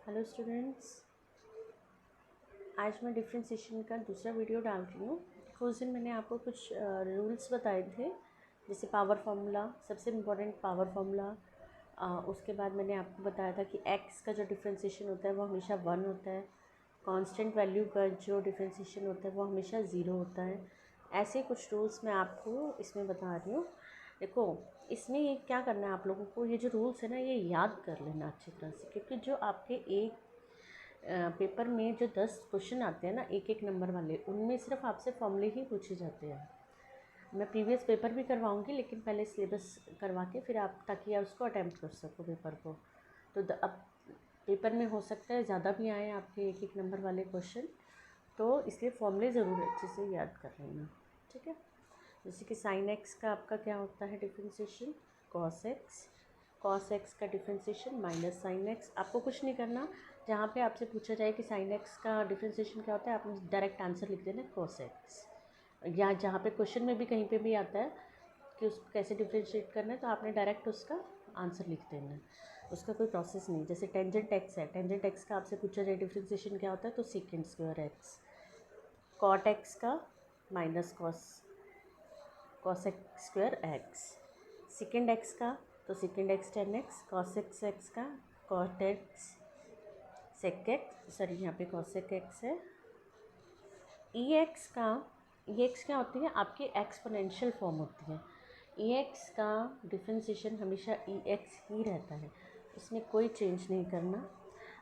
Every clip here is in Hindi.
हेलो स्टूडेंट्स, आज मैं डिफ्रेंशिएशन का दूसरा वीडियो डाल रही हूँ। उस दिन मैंने आपको कुछ रूल्स बताए थे, जैसे पावर फार्मूला, सबसे इम्पोर्टेंट पावर फार्मूला। उसके बाद मैंने आपको बताया था कि एक्स का जो डिफ्रेंशिएशन होता है वो हमेशा 1 होता है, कांस्टेंट वैल्यू का जो डिफ्रेंशिएशन होता है वो हमेशा 0 होता है। ऐसे कुछ रूल्स मैं आपको इसमें बता रही हूँ। देखो, इसमें ये क्या करना है आप लोगों को, ये जो रूल्स है ना ये याद कर लेना अच्छी तरह से, क्योंकि जो आपके एक पेपर में जो 10 क्वेश्चन आते हैं ना एक एक नंबर वाले, उनमें सिर्फ आपसे फॉर्मूले ही पूछे जाते हैं। मैं प्रीवियस पेपर भी करवाऊंगी, लेकिन पहले सिलेबस करवा के फिर आप, ताकि आप उसको अटैम्प्ट कर सको पेपर को। तो अब पेपर में हो सकता है ज़्यादा भी आए आपके एक एक नंबर वाले क्वेश्चन, तो इसलिए फॉर्मूले ज़रूर अच्छे से याद कर लेना, ठीक है। जैसे कि साइन एक्स का आपका क्या होता है डिफ्रेंशिएशन, कॉस एक्स का डिफ्रेंशिएशन माइनस साइन एक्स। आपको कुछ नहीं करना, जहाँ पे आपसे पूछा जाए कि साइन एक्स का डिफ्रेंशिएशन क्या होता है, आपने डायरेक्ट आंसर लिख देना कॉस एक्स। या जहाँ पे क्वेश्चन में भी कहीं पे भी आता है कि उसको कैसे डिफ्रेंशिएट करना है, तो आपने डायरेक्ट उसका आंसर लिख देना है, उसका कोई प्रोसेस नहीं। जैसे टेंजेंट एक्स है, टेंजेंट एक्स का आपसे पूछा जाए डिफ्रेंशिएशन क्या होता है, तो secant square x. Cot x का minus cos x square x. Second x का तो second x tan x, cos x का cot x sec x, sorry यहाँ पे कॉसेक एक्स है। ई एक्स क्या होती है, आपकी एक्सपोनेंशियल फॉर्म होती है। ई एक्स का डिफ्रेंशिएशन हमेशा ई एक्स ही रहता है, इसमें कोई चेंज नहीं करना।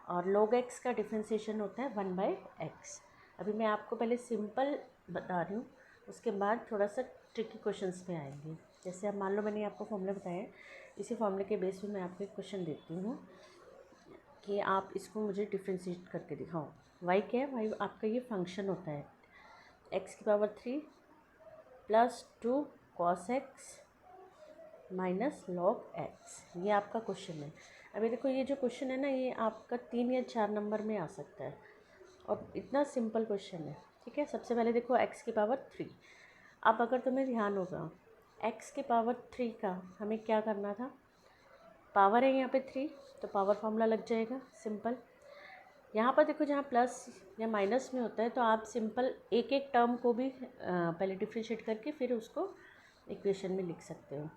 और लॉग एक्स का डिफ्रेंशिएशन होता है 1/x। अभी मैं आपको पहले सिंपल बता रही हूँ, उसके बाद थोड़ा सा ट्रिकी क्वेश्चंस पे आएंगे। जैसे अब मान लो मैंने आपको फॉर्मूला बताया है, इसी फॉर्मूले के बेस पे मैं आपको एक क्वेश्चन देती हूँ कि आप इसको मुझे डिफ्रेंशिएट करके दिखाओ। वाई क्या है, वाई आपका ये फंक्शन होता है x³ plus 2 cos x minus log x. ये आपका क्वेश्चन है। अभी देखो, ये जो क्वेश्चन है ना, ये आपका 3 या 4 नंबर में आ सकता है, और इतना सिंपल क्वेश्चन है, ठीक है। सबसे पहले देखो x³ अब अगर तुम्हें ध्यान होगा, x³ का हमें क्या करना था, पावर है यहाँ पे 3, तो पावर फार्मूला लग जाएगा सिंपल। यहाँ पर देखो, जहाँ प्लस या माइनस में होता है तो आप सिंपल एक एक टर्म को भी पहले डिफ्रेंशिएट करके फिर उसको इक्वेशन में लिख सकते हो,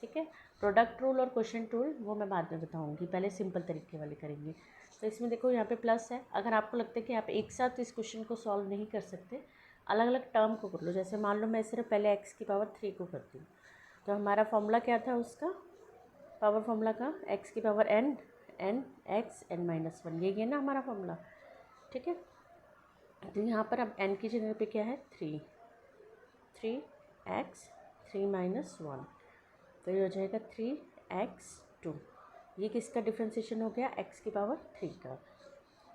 ठीक है। प्रोडक्ट रूल और क्वोशिएंट रूल वो मैं बाद में बताऊँगी, पहले सिंपल तरीके वाले करेंगे। तो इसमें देखो यहाँ पे प्लस है, अगर आपको लगता है कि आप एक साथ इस क्वेश्चन को सॉल्व नहीं कर सकते, अलग अलग टर्म को कर लो। जैसे मान लो मैं सिर्फ पहले x³ को करती हूँ, तो हमारा फॉर्मूला क्या था उसका, पावर फार्मूला का x⁴n x n-1, ये ना हमारा फॉर्मूला, ठीक है। तो यहाँ पर अब n की जगह पे क्या है 3x 3-1, तो ये हो जाएगा 3x2। ये किसका डिफ्रेंशिएशन हो गया, x³ का,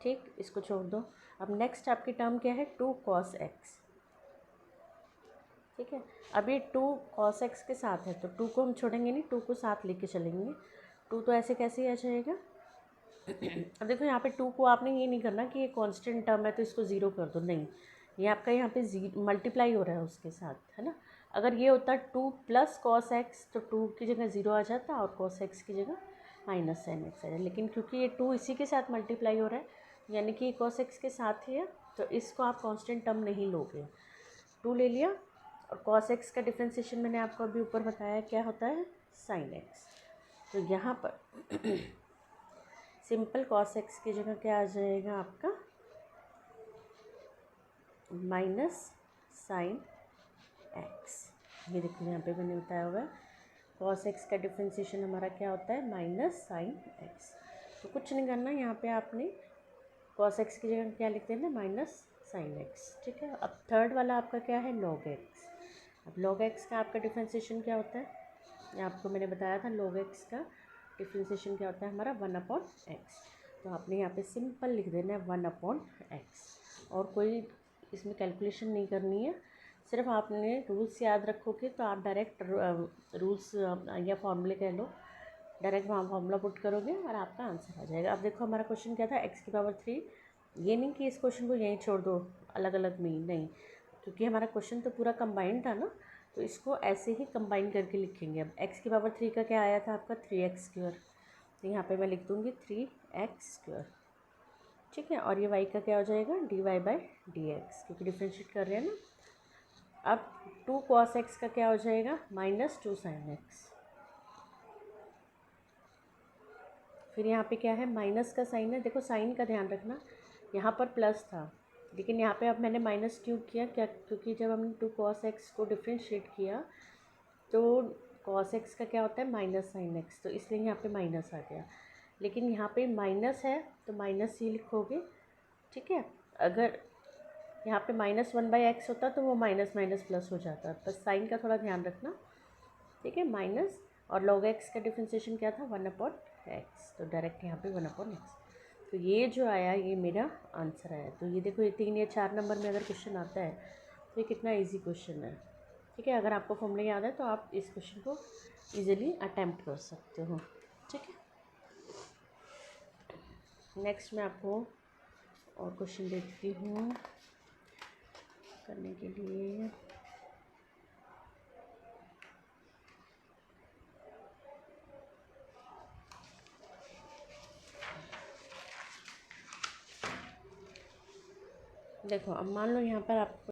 ठीक। इसको छोड़ दो। अब नेक्स्ट आपकी टर्म क्या है 2 cos x, ठीक है। अब ये 2 cos x के साथ है, तो 2 को हम छोड़ेंगे नहीं, 2 को साथ लेके चलेंगे। 2 तो ऐसे कैसे आ जाएगा। अब देखो, यहाँ पे 2 को आपने ये नहीं करना कि ये कांस्टेंट टर्म है तो इसको 0 कर दो, नहीं, ये आपका यहाँ पे मल्टीप्लाई हो रहा है उसके साथ, है ना। अगर ये होता 2 + cos x, तो 2 की जगह 0 आ जाता और cos x की जगह माइनस sin x आ जाए। लेकिन क्योंकि ये 2 इसी के साथ मल्टीप्लाई हो रहा है, यानी कि cos x के साथ ही है, तो इसको आप कांस्टेंट टर्म नहीं लोगे। 2 ले लिया, और cos x का डिफ्रेंशिएशन मैंने आपको अभी ऊपर बताया क्या होता है, sin x। तो यहाँ पर सिंपल cos x की जगह क्या आ जाएगा आपका, माइनस sin x। ये देखो यहाँ पे मैंने बताया हुआ है, cos x का डिफ्रेंशिएशन हमारा क्या होता है, माइनस sin x। तो कुछ नहीं करना, यहाँ पे आपने cos x की जगह क्या लिख देना, माइनस sin x, ठीक है। अब थर्ड वाला आपका क्या है, log x। अब log x का आपका डिफ्रेंशिएशन क्या होता है, ये आपको मैंने बताया था, log x का डिफ्रेंशिएशन क्या होता है हमारा 1/x। तो आपने यहाँ पे सिंपल लिख देना है 1/x, और कोई इसमें कैलकुलेशन नहीं करनी है। सिर्फ आपने रूल्स याद रखोगे तो आप डायरेक्ट रूल्स या फॉर्मूले कह लो, डायरेक्ट वहाँ फॉर्मूला पुट करोगे और आपका आंसर आ जाएगा। अब देखो हमारा क्वेश्चन क्या था, x³। ये नहीं कि इस क्वेश्चन को यहीं छोड़ दो अलग अलग में, नहीं, क्योंकि हमारा क्वेश्चन तो पूरा कंबाइंड था ना, तो इसको ऐसे ही कंबाइन करके लिखेंगे। अब x³ का क्या आया था आपका 3x², तो यहाँ पे मैं लिख दूँगी 3x², ठीक है। और ये y का क्या हो जाएगा, dy/dx, क्योंकि डिफ्रेंशिएट कर रहे हैं ना। अब 2 cos x का क्या हो जाएगा, -2 sin x। फिर यहाँ पे क्या है, माइनस का साइन है। देखो साइन का ध्यान रखना, यहाँ पर प्लस था लेकिन यहाँ पे अब मैंने माइनस क्यों किया, क्या, क्योंकि जब हमने 2 cos x को डिफ्रेंशिएट किया तो cos x का क्या होता है, माइनस साइन x, तो इसलिए यहाँ पे माइनस आ गया। लेकिन यहाँ पे माइनस है तो माइनस ही लिखोगे, ठीक है। अगर यहाँ पे -1/x होता तो वो माइनस माइनस प्लस हो जाता, बस साइन का थोड़ा ध्यान रखना, ठीक है। माइनस और log x का डिफ्रेंशिएशन क्या था, 1/x, तो डायरेक्ट यहाँ पे 1/x। तो ये जो आया ये मेरा आंसर आया। तो ये देखो, ये 3 या 4 नंबर में अगर क्वेश्चन आता है तो ये कितना इजी क्वेश्चन है, ठीक है। अगर आपको फॉर्मूला याद है तो आप इस क्वेश्चन को इजीली अटेम्प्ट कर सकते हो, ठीक है। नेक्स्ट मैं आपको और क्वेश्चन देखती हूँ करने के लिए। देखो अब मान लो यहाँ पर आप